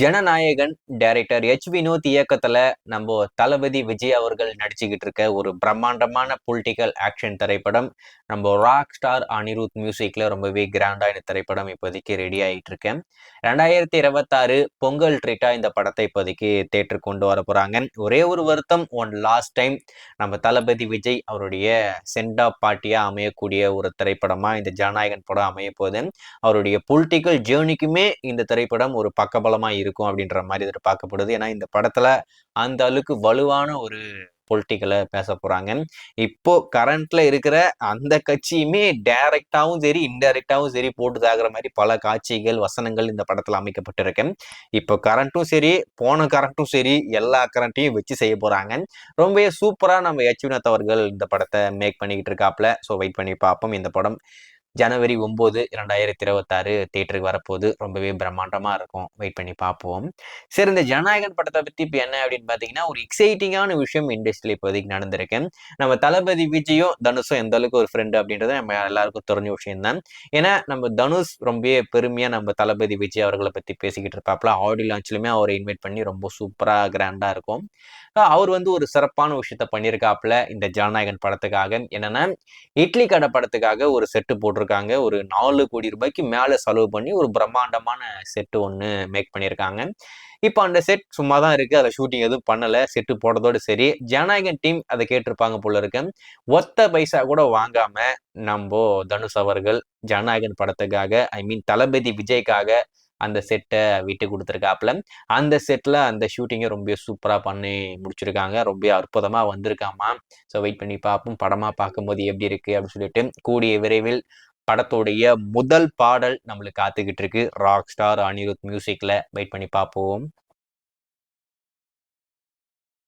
Jananayagan director Vinod இயக்கத்துல நம்ம தளபதி விஜய் அவர்கள் நடிச்சுக்கிட்டு இருக்க ஒரு பிரம்மாண்டமான பொலிட்டிக்கல் ஆக்ஷன் திரைப்படம். நம்ம ராக் ஸ்டார் அனிருத் மியூசிக்ல ரொம்பவே கிராண்டா இந்த திரைப்படம் இப்போதைக்கு ரெடி ஆகிட்டு இருக்கேன். 2026 பொங்கல் ட்ரீட்டா இந்த படத்தை இப்போதைக்கு தேட்டருக்கு கொண்டு வர போறாங்க. ஒரே ஒரு வருத்தம், லாஸ்ட் டைம் நம்ம தளபதி விஜய் அவருடைய சென்ட் ஆஃப் பார்ட்டியா அமையக்கூடிய ஒரு திரைப்படமா இந்த ஜனநாயகன் படம் அமைய போகுது. அவருடைய பொலிட்டிக்கல் ஜேர்னிக்குமே இந்த திரைப்படம் ஒரு பக்கபலமா இருக்கும் அப்படின்ற மாதிரி எதிர்பார்க்கப்படுது. ஏன்னா இந்த படத்துல அந்த அளவுக்கு வலுவான ஒரு பொலிட்டிக்கலை பேச போறாங்க. இப்போ கரண்ட்ல இருக்கிற அந்த கட்சியுமே டைரக்டாவும் சரி இன்டைரக்டாவும் சரி போட்டு தாக்குற மாதிரி பல காட்சிகள் வசனங்கள் இந்த படத்துல அமைக்கப்பட்டிருக்கு. இப்போ கரண்ட்டும் சரி போன கரண்ட்டும் சரி எல்லா கரண்ட்டையும் வச்சு செய்ய போறாங்க. ரொம்பவே சூப்பரா நம்ம வினோத் அவர்கள் இந்த படத்தை மேக் பண்ணிக்கிட்டு இருக்காப்ல. ஸோ வெயிட் பண்ணி பார்ப்போம். இந்த படம் ஜனவரி 9, 2026 தியேட்டருக்கு வரப்போகுது. ரொம்பவே பிரம்மாண்டமா இருக்கும். வெயிட் பண்ணி பார்ப்போம். சரி, இந்த ஜனநாயகன் படத்தை பத்தி இப்போ என்ன அப்படின்னு பார்த்தீங்கன்னா, ஒரு எக்ஸைட்டிங்கான விஷயம் இண்டஸ்ட்ரியில் இப்போதைக்கு நடந்திருக்கு. நம்ம தளபதி விஜயும் தனுஷும் எந்த அளவுக்கு ஒரு ஃப்ரெண்டு அப்படின்றது நம்ம எல்லாருக்கும் தெரிஞ்ச விஷயம் தான். ஏன்னா நம்ம தனுஷ் ரொம்ப பெருமையா நம்ம தளபதி விஜய் அவர்களை பத்தி பேசிக்கிட்டு இருப்பாப்ல. ஆடியோ லான்ச்லயுமே அவரை இன்வைட் பண்ணி ரொம்ப சூப்பரா கிராண்டா இருக்கும். அவர் ஒரு சிறப்பான விஷயத்த பண்ணியிருக்காப்புல இந்த ஜனநாயகன் படத்துக்காக. என்னன்னா, இட்லி கடை படத்துக்காக ஒரு செட்டு போட்டிருக்காங்க. ஒரு 4 கோடி ரூபாய்க்கு மேல செலவு பண்ணி ஒரு பிரம்மாண்டமான செட்டு ஒன்று மேக் பண்ணியிருக்காங்க. இப்போ அந்த செட் சும்மா தான் இருக்கு. அதை ஷூட்டிங் எதுவும் பண்ணல. செட்டு போடுறதோடு சரி. ஜனநாயகன் டீம் அதை கேட்டிருப்பாங்க போல இருக்கு. ஒத்த பைசா கூட வாங்காம நம்ம தனுஷ் அவர்கள் ஜனநாயகன் படத்துக்காக, ஐ மீன் தளபதி விஜய்க்காக அந்த செட்டை விட்டு கொடுத்துருக்காப்புல. அந்த செட்ல அந்த ஷூட்டிங்கை ரொம்ப சூப்பரா பண்ணி முடிச்சிருக்காங்க. ரொம்ப அற்புதமா வந்திருக்காமா. ஸோ வெயிட் பண்ணி பார்ப்போம். படமா பார்க்கும்போது எப்படி இருக்கு அப்படின்னு சொல்லிட்டு. கூடிய விரைவில் படத்துடைய முதல் பாடல் நம்மளுக்கு காத்துக்கிட்டு இருக்கு. ராக் ஸ்டார் அனிருத் மியூசிக்ல. வெயிட் பண்ணி பார்ப்போம்.